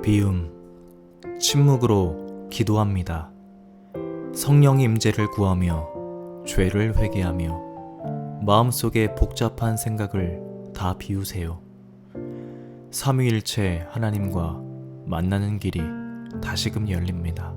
비움, 침묵으로 기도합니다. 성령의 임재를 구하며 죄를 회개하며 마음속에 복잡한 생각을 다 비우세요. 삼위일체 하나님과 만나는 길이 다시금 열립니다.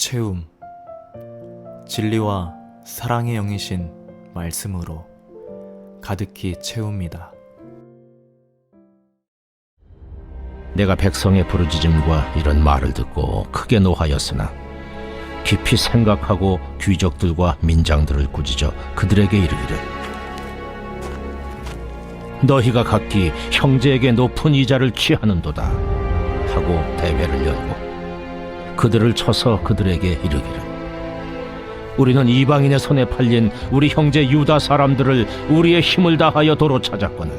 채움, 진리와 사랑의 영이신 말씀으로 가득히 채웁니다. 내가 백성의 부르짖음과 이런 말을 듣고 크게 노하였으나 깊이 생각하고 귀족들과 민장들을 꾸짖어 그들에게 이르기를 너희가 각기 형제에게 높은 이자를 취하는도다 하고 대회를 열고 그들을 쳐서 그들에게 이르기를 우리는 이방인의 손에 팔린 우리 형제 유다 사람들을 우리의 힘을 다하여 도로 찾았거늘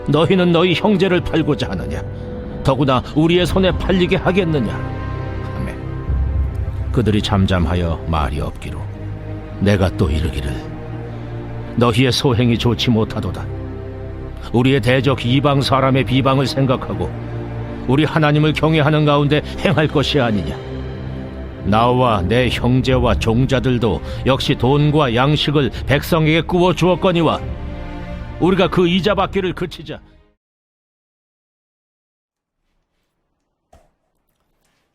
너희는 너희 형제를 팔고자 하느냐 더구나 우리의 손에 팔리게 하겠느냐 하매 그들이 잠잠하여 말이 없기로 내가 또 이르기를 너희의 소행이 좋지 못하도다. 우리의 대적 이방 사람의 비방을 생각하고 우리 하나님을 경외하는 가운데 행할 것이 아니냐. 나와 내 형제와 종자들도 역시 돈과 양식을 백성에게 꾸어 주었거니와 우리가 그 이자 받기를 그치자.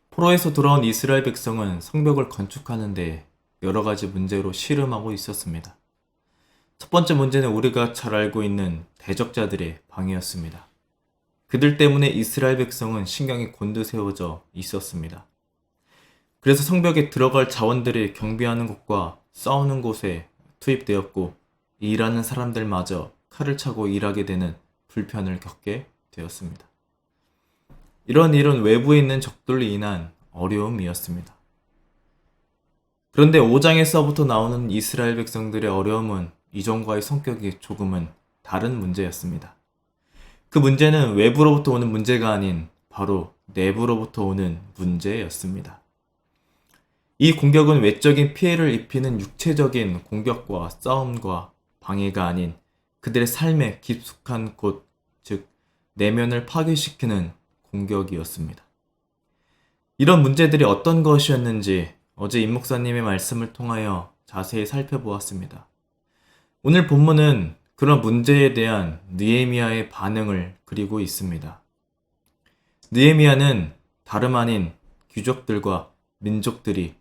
포로에서 돌아온 이스라엘 백성은 성벽을 건축하는데 여러 가지 문제로 씨름하고 있었습니다. 첫 번째 문제는 우리가 잘 알고 있는 대적자들의 방해였습니다. 그들 때문에 이스라엘 백성은 신경이 곤두세워져 있었습니다. 그래서 성벽에 들어갈 자원들이 경비하는 곳과 싸우는 곳에 투입되었고 일하는 사람들마저 칼을 차고 일하게 되는 불편을 겪게 되었습니다. 이런 일은 외부에 있는 적들로 인한 어려움이었습니다. 그런데 5장에서부터 나오는 이스라엘 백성들의 어려움은 이전과의 성격이 조금은 다른 문제였습니다. 그 문제는 외부로부터 오는 문제가 아닌 바로 내부로부터 오는 문제였습니다. 이 공격은 외적인 피해를 입히는 육체적인 공격과 싸움과 방해가 아닌 그들의 삶의 깊숙한 곳, 즉 내면을 파괴시키는 공격이었습니다. 이런 문제들이 어떤 것이었는지 어제 임 목사님의 말씀을 통하여 자세히 살펴보았습니다. 오늘 본문은 그런 문제에 대한 느헤미야의 반응을 그리고 있습니다. 느헤미야는 다름 아닌 귀족들과 민장들이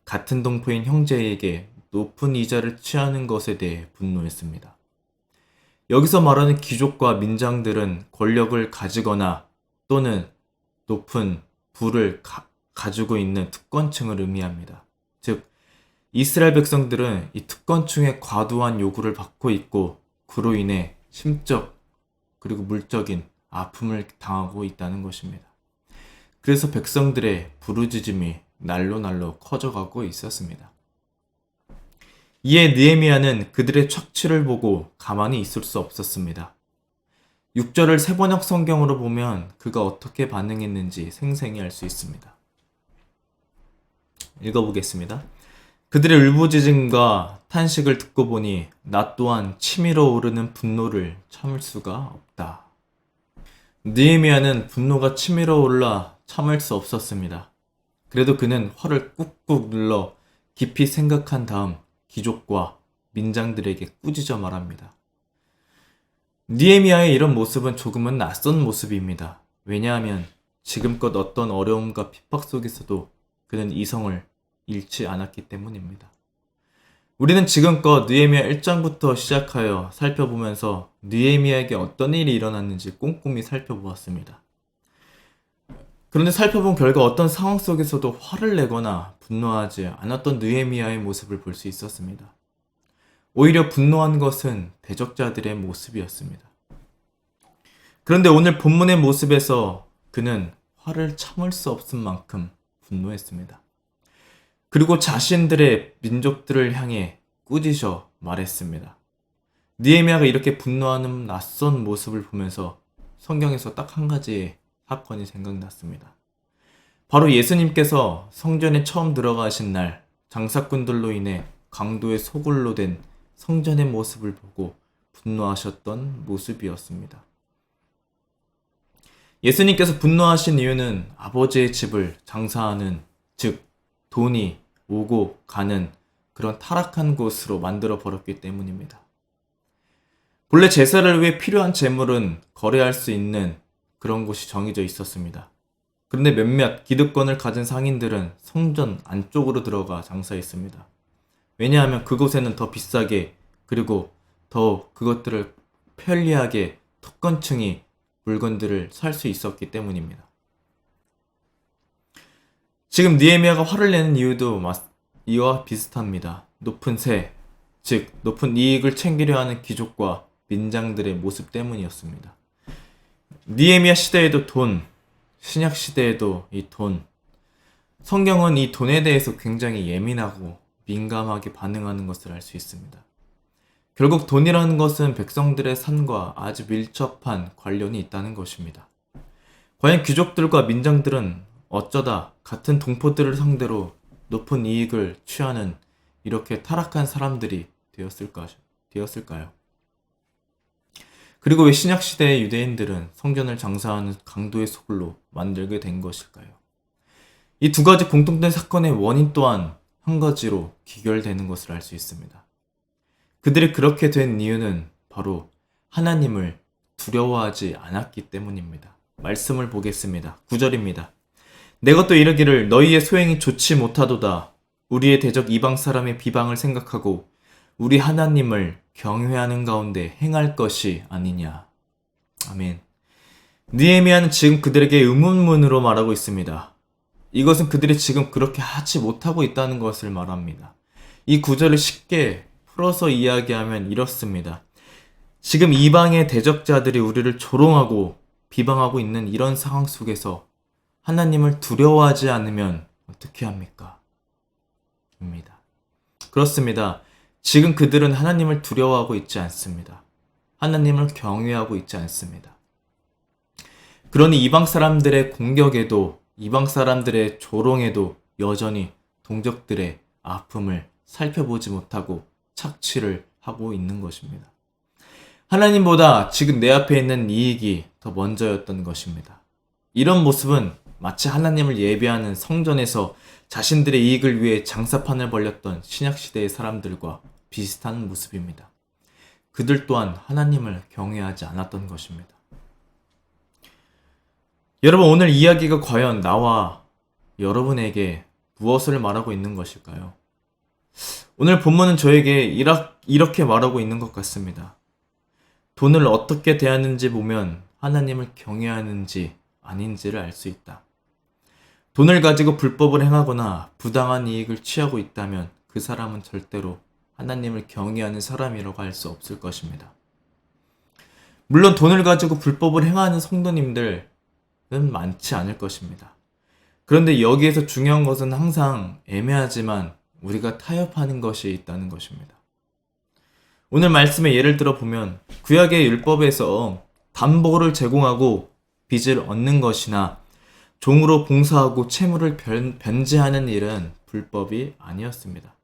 같은 동포인 형제에게 높은 이자를 취하는 것에 대해 분노했습니다. 여기서 말하는 귀족과 민장들은 권력을 가지거나 또는 높은 부를 가지고 있는 특권층을 의미합니다. 즉, 이스라엘 백성들은 이 특권층의 과도한 요구를 받고 있고 그로 인해 심적 그리고 물적인 아픔을 당하고 있다는 것입니다. 그래서 백성들의 부르짖음이 날로 커져가고 있었습니다. 이에 느헤미야는 그들의 착취를 보고 가만히 있을 수 없었습니다. 6절을 세번역 성경으로 보면 그가 어떻게 반응했는지 생생히 알 수 있습니다. 읽어보겠습니다. 그들의 울부짖음과 탄식을 듣고 보니 나 또한 치밀어 오르는 분노를 참을 수가 없다. 느헤미야는 분노가 치밀어 올라 참을 수 없었습니다. 그래도 그는 화를 꾹꾹 눌러 깊이 생각한 다음 귀족과 민장들에게 꾸짖어 말합니다. 느헤미야의 이런 모습은 조금은 낯선 모습입니다. 왜냐하면 지금껏 어떤 어려움과 핍박 속에서도 그는 이성을 잃지 않았기 때문입니다. 우리는 지금껏 느헤미야 1장부터 시작하여 살펴보면서 느헤미야에게 어떤 일이 일어났는지 꼼꼼히 살펴보았습니다. 그런데 살펴본 결과 어떤 상황 속에서도 화를 내거나 분노하지 않았던 느헤미야의 모습을 볼 수 있었습니다. 오히려 분노한 것은 대적자들의 모습이었습니다. 그런데 오늘 본문의 모습에서 그는 화를 참을 수 없을 만큼 분노했습니다. 그리고 자신들의 민족들을 향해 꾸짖어 말했습니다. 느헤미야가 이렇게 분노하는 낯선 모습을 보면서 성경에서 딱 한 가지의 사건이 생각났습니다. 바로 예수님께서 성전에 처음 들어가신 날 장사꾼들로 인해 강도의 소굴로 된 성전의 모습을 보고 분노하셨던 모습이었습니다. 예수님께서 분노하신 이유는 아버지의 집을 장사하는, 즉 돈이 오고 가는 그런 타락한 곳으로 만들어 버렸기 때문입니다. 본래 제사를 위해 필요한 재물은 거래할 수 있는 그런 곳이 정해져 있었습니다. 그런데 몇몇 기득권을 가진 상인들은 성전 안쪽으로 들어가 장사했습니다. 왜냐하면 그곳에는 더 비싸게, 그리고 더 그것들을 편리하게 특권층이 물건들을 살 수 있었기 때문입니다. 지금 느헤미야가 화를 내는 이유도 이와 비슷합니다. 높은 세, 즉 높은 이익을 챙기려 하는 귀족과 민장들의 모습 때문이었습니다. 느헤미야 시대에도 돈, 신약 시대에도 이 돈, 성경은 이 돈에 대해서 굉장히 예민하고 민감하게 반응하는 것을 알 수 있습니다. 결국 돈이라는 것은 백성들의 삶과 아주 밀접한 관련이 있다는 것입니다. 과연 귀족들과 민장들은 어쩌다 같은 동포들을 상대로 높은 이익을 취하는 이렇게 타락한 사람들이 되었을까요? 그리고 왜 신약시대의 유대인들은 성전을 장사하는 강도의 소굴로 만들게 된 것일까요? 이 두 가지 공통된 사건의 원인 또한 한 가지로 귀결되는 것을 알 수 있습니다. 그들이 그렇게 된 이유는 바로 하나님을 두려워하지 않았기 때문입니다. 말씀을 보겠습니다. 9절입니다. 내가 또 이르기를 너희의 소행이 좋지 못하도다. 우리의 대적 이방 사람의 비방을 생각하고 우리 하나님을 경외하는 가운데 행할 것이 아니냐. 아멘. 느헤미야는 지금 그들에게 의문문으로 말하고 있습니다. 이것은 그들이 지금 그렇게 하지 못하고 있다는 것을 말합니다. 이 구절을 쉽게 풀어서 이야기하면 이렇습니다. 지금 이방의 대적자들이 우리를 조롱하고 비방하고 있는 이런 상황 속에서 하나님을 두려워하지 않으면 어떻게 합니까? 입니다. 그렇습니다. 지금 그들은 하나님을 두려워하고 있지 않습니다. 하나님을 경외하고 있지 않습니다. 그러니 이방 사람들의 공격에도, 이방 사람들의 조롱에도 여전히 동족들의 아픔을 살펴보지 못하고 착취를 하고 있는 것입니다. 하나님보다 지금 내 앞에 있는 이익이 더 먼저였던 것입니다. 이런 모습은 마치 하나님을 예배하는 성전에서 자신들의 이익을 위해 장사판을 벌렸던 신약시대의 사람들과 비슷한 모습입니다. 그들 또한 하나님을 경외하지 않았던 것입니다. 여러분, 오늘 이야기가 과연 나와 여러분에게 무엇을 말하고 있는 것일까요? 오늘 본문은 저에게 이렇게 말하고 있는 것 같습니다. 돈을 어떻게 대하는지 보면 하나님을 경외하는지 아닌지를 알 수 있다. 돈을 가지고 불법을 행하거나 부당한 이익을 취하고 있다면 그 사람은 절대로 하나님을 경외하는 사람이라고 할 수 없을 것입니다. 물론 돈을 가지고 불법을 행하는 성도님들은 많지 않을 것입니다. 그런데 여기에서 중요한 것은 항상 애매하지만 우리가 타협하는 것이 있다는 것입니다. 오늘 말씀의 예를 들어 보면 구약의 율법에서 담보를 제공하고 빚을 얻는 것이나 종으로 봉사하고 채무를 변제하는 일은 불법이 아니었습니다.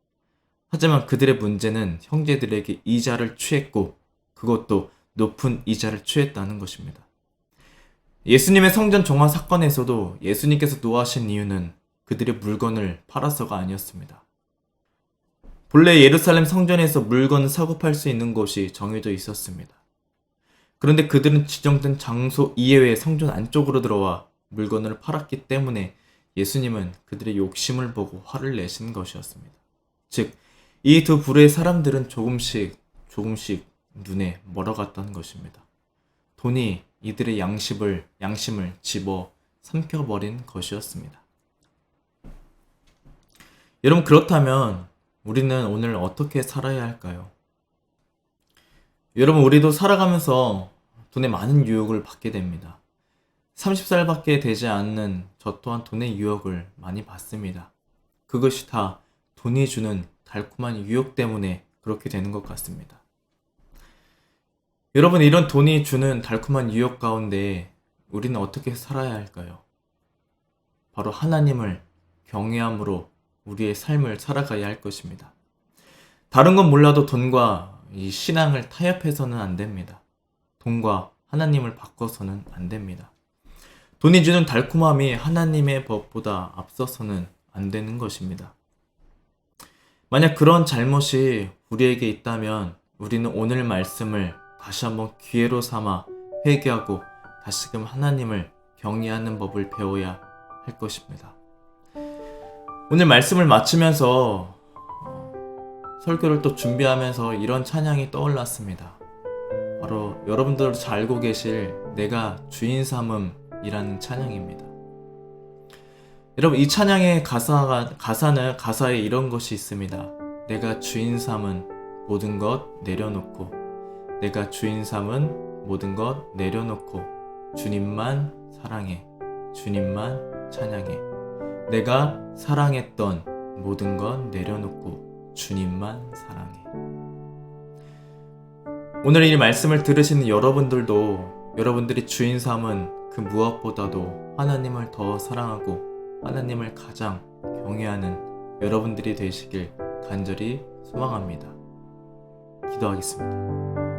하지만 그들의 문제는 형제들에게 이자를 취했고 그것도 높은 이자를 취했다는 것입니다. 예수님의 성전 정화 사건에서도 예수님께서 노하신 이유는 그들의 물건을 팔아서가 아니었습니다. 본래 예루살렘 성전에서 물건을 사고 팔 수 있는 곳이 정해져 있었습니다. 그런데 그들은 지정된 장소 이외의 성전 안쪽으로 들어와 물건을 팔았기 때문에 예수님은 그들의 욕심을 보고 화를 내신 것이었습니다. 즉, 이 두 부류의 사람들은 조금씩 눈에 멀어갔다는 것입니다. 돈이 이들의 양심을 집어 삼켜버린 것이었습니다. 여러분, 그렇다면 우리는 오늘 어떻게 살아야 할까요? 여러분, 우리도 살아가면서 돈의 많은 유혹을 받게 됩니다. 30살밖에 되지 않는 저 또한 돈의 유혹을 많이 받습니다. 그것이 다 돈이 주는 달콤한 유혹 때문에 그렇게 되는 것 같습니다. 여러분, 이런 돈이 주는 달콤한 유혹 가운데 우리는 어떻게 살아야 할까요? 바로 하나님을 경외함으로 우리의 삶을 살아가야 할 것입니다. 다른 건 몰라도 돈과 이 신앙을 타협해서는 안 됩니다. 돈과 하나님을 바꿔서는 안 됩니다. 돈이 주는 달콤함이 하나님의 법보다 앞서서는 안 되는 것입니다. 만약 그런 잘못이 우리에게 있다면 우리는 오늘 말씀을 다시 한번 기회로 삼아 회개하고 다시금 하나님을 경외하는 법을 배워야 할 것입니다. 오늘 말씀을 마치면서 설교를 또 준비하면서 이런 찬양이 떠올랐습니다. 바로 여러분들도 잘 알고 계실 내가 주인 삼음이라는 찬양입니다. 여러분, 이 찬양의 가사에 이런 것이 있습니다. 내가 주인 삼은 모든 것 내려놓고, 내가 주인 삼은 모든 것 내려놓고 주님만 사랑해, 주님만 찬양해. 내가 사랑했던 모든 것 내려놓고 주님만 사랑해. 오늘 이 말씀을 들으시는 여러분들도 여러분들이 주인 삼은 그 무엇보다도 하나님을 더 사랑하고 하나님을 가장 경외하는 여러분들이 되시길 간절히 소망합니다. 기도하겠습니다.